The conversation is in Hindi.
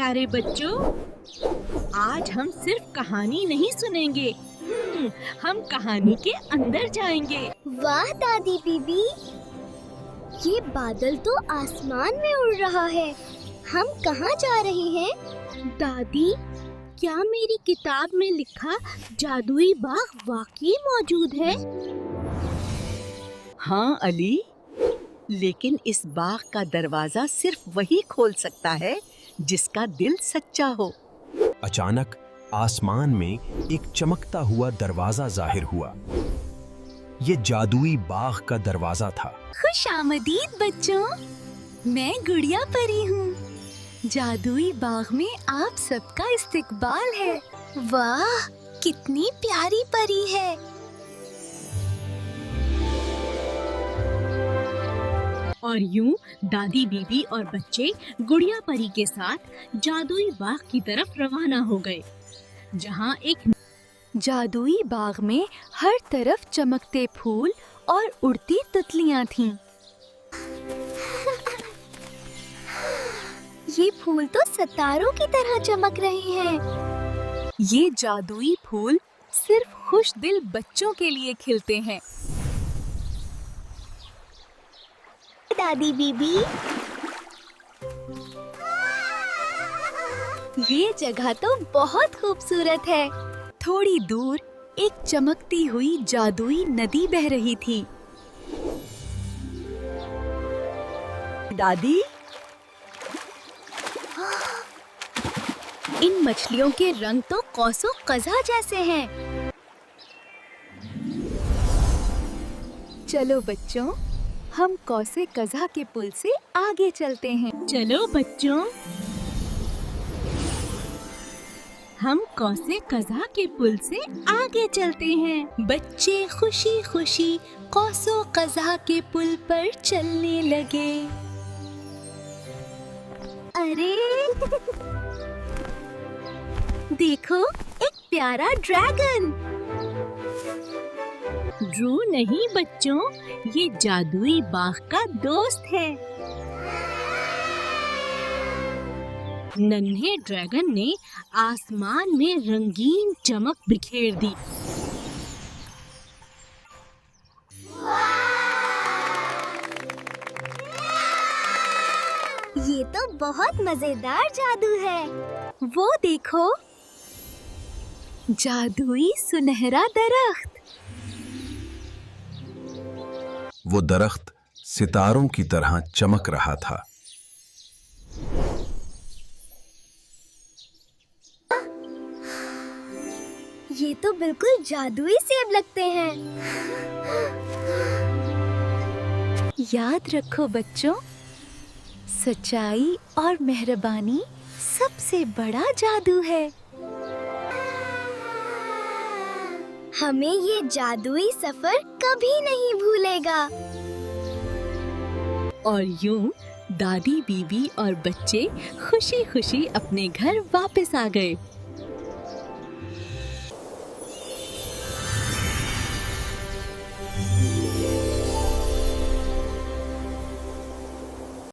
प्यारे बच्चों, आज हम सिर्फ कहानी नहीं सुनेंगे, हम कहानी के अंदर जाएंगे। वाह दादी बीबी, ये बादल तो आसमान में उड़ रहा है। हम कहाँ जा रहे हैं? दादी, क्या मेरी किताब में लिखा जादुई बाग वाकई मौजूद है? हाँ अली, लेकिन इस बाग का दरवाजा सिर्फ वही खोल सकता है जिसका दिल सच्चा हो। अचानक आसमान में एक चमकता हुआ दरवाजा जाहिर हुआ। ये जादुई बाग का दरवाजा था। खुशामदीद बच्चों, मैं गुड़िया परी हूँ। जादुई बाग में आप सबका इस्तकबाल है। वाह, कितनी प्यारी परी है। और यूं दादी बीबी और बच्चे गुड़िया परी के साथ जादुई बाग की तरफ रवाना हो गए, जहाँ एक जादुई बाग में हर तरफ चमकते फूल और उड़ती तितलियाँ थीं। ये फूल तो सितारों की तरह चमक रहे हैं। ये जादुई फूल सिर्फ खुश दिल बच्चों के लिए खिलते हैं। दादी बीबी, ये जगह तो बहुत खूबसूरत है। थोड़ी दूर एक चमकती हुई जादुई नदी बह रही थी। दादी, इन मछलियों के रंग तो कौसो कज़ा जैसे हैं। चलो बच्चों, हम कौसे कज़ा के पुल से आगे चलते हैं। चलो बच्चों, हम कौसे कज़ा के पुल से आगे चलते हैं। बच्चे खुशी खुशी कौसो कज़ा के पुल पर चलने लगे। अरे देखो, एक प्यारा ड्रैगन। ड्रू नहीं बच्चों, ये जादुई बाग का दोस्त है। नन्हे ड्रैगन ने आसमान में रंगीन चमक बिखेर दी। ये तो बहुत मजेदार जादू है। वो देखो, जादुई सुनहरा दरख्त। वो दरख्त सितारों की तरह चमक रहा था। ये तो बिल्कुल जादुई सेब लगते हैं। याद रखो बच्चों, सच्चाई और मेहरबानी सबसे बड़ा जादू है। हमें ये जादुई सफर कभी नहीं भूलेगा। और यूं दादी बीबी और बच्चे खुशी खुशी अपने घर वापस आ गए।